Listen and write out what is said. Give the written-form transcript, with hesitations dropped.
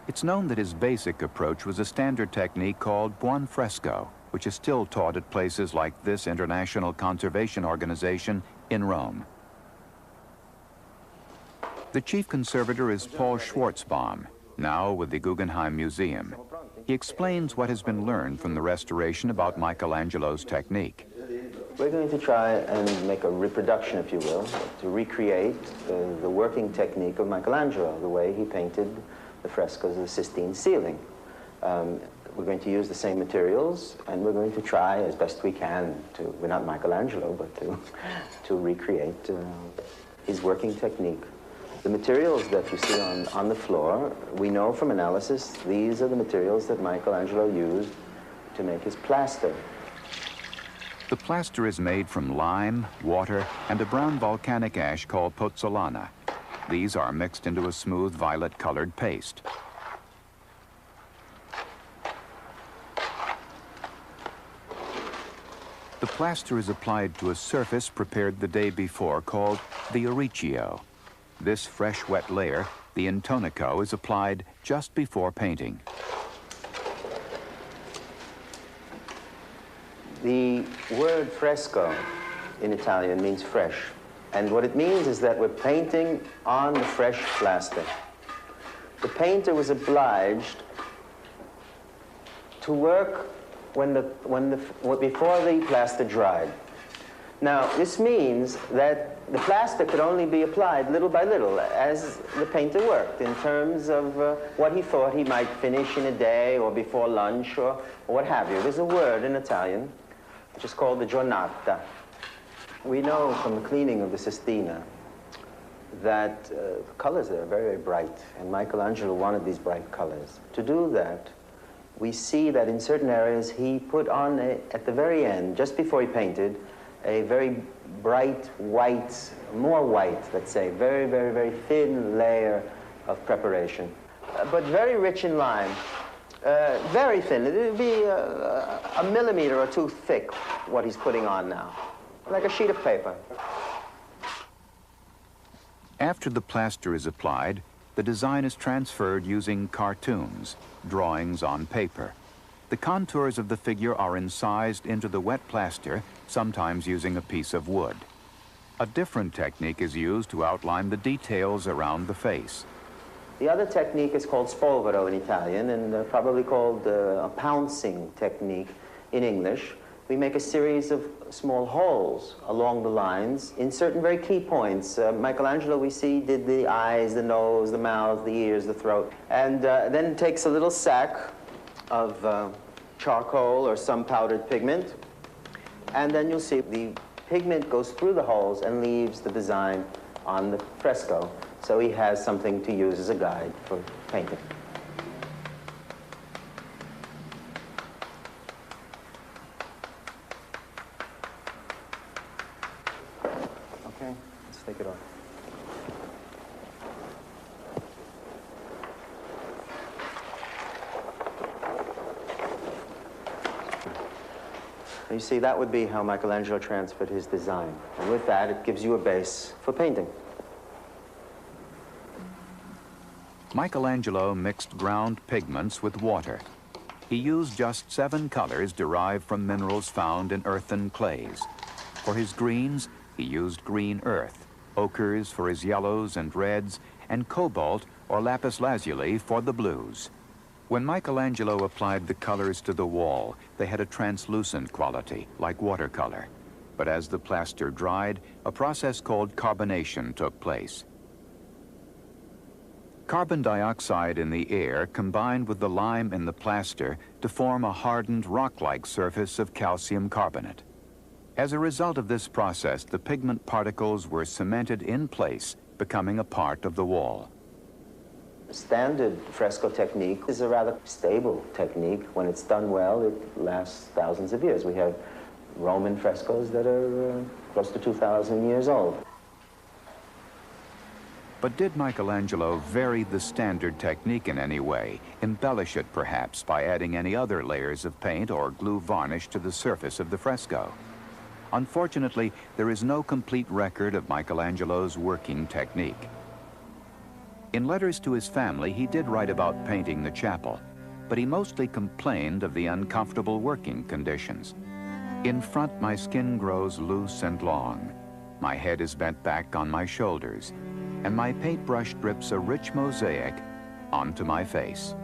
It's known that his basic approach was a standard technique called buon fresco, which is still taught at places like this international conservation organization in Rome. The chief conservator is Paul Schwartzbaum, now with the Guggenheim Museum. He explains what has been learned from the restoration about Michelangelo's technique. We're going to try and make a reproduction, if you will, to recreate the working technique of Michelangelo, the way he painted the frescoes of the Sistine ceiling. We're going to use the same materials, and we're going to try as best we can to, we're not Michelangelo, but to recreate his working technique. The materials that you see on the floor, we know from analysis, these are the materials that Michelangelo used to make his plaster. The plaster is made from lime, water, and a brown volcanic ash called pozzolana. These are mixed into a smooth violet-colored paste. The plaster is applied to a surface prepared the day before called the oricio. This fresh, wet layer, the intonaco, is applied just before painting. The word fresco in Italian means fresh. And what it means is that we're painting on the fresh plaster. The painter was obliged to work before the plaster dried. Now, this means that the plaster could only be applied little by little as the painter worked in terms of what he thought he might finish in a day or before lunch or what have you. There's a word in Italian which is called the giornata. We know from the cleaning of the Sistina that the colors there are very, very bright, and Michelangelo wanted these bright colors. To do that, we see that in certain areas he put on, at the very end, just before he painted, a very bright white, more white, let's say, very, very, very thin layer of preparation, but very rich in lime. Very thin. It would be a millimeter or two thick, what he's putting on now, like a sheet of paper. After the plaster is applied, the design is transferred using cartoons, drawings on paper. The contours of the figure are incised into the wet plaster, sometimes using a piece of wood. A different technique is used to outline the details around the face. The other technique is called spolvero in Italian, and probably called a pouncing technique in English. We make a series of small holes along the lines in certain very key points. Michelangelo, we see, did the eyes, the nose, the mouth, the ears, the throat, and then takes a little sack of charcoal or some powdered pigment, and then you'll see the pigment goes through the holes and leaves the design on the fresco. So he has something to use as a guide for painting. Okay, let's take it off. You see, that would be how Michelangelo transferred his design. And with that, it gives you a base for painting. Michelangelo mixed ground pigments with water. He used just 7 colors derived from minerals found in earthen clays. For his greens, he used green earth, ochres for his yellows and reds, and cobalt or lapis lazuli for the blues. When Michelangelo applied the colors to the wall, they had a translucent quality, like watercolor. But as the plaster dried, a process called carbonation took place. Carbon dioxide in the air combined with the lime in the plaster to form a hardened rock-like surface of calcium carbonate. As a result of this process, the pigment particles were cemented in place, becoming a part of the wall. Standard fresco technique is a rather stable technique. When it's done well, it lasts thousands of years. We have Roman frescoes that are close to 2,000 years old. But did Michelangelo vary the standard technique in any way, embellish it perhaps by adding any other layers of paint or glue varnish to the surface of the fresco? Unfortunately, there is no complete record of Michelangelo's working technique. In letters to his family, he did write about painting the chapel, but he mostly complained of the uncomfortable working conditions. In front, my skin grows loose and long. My head is bent back on my shoulders, and my paintbrush drips a rich mosaic onto my face.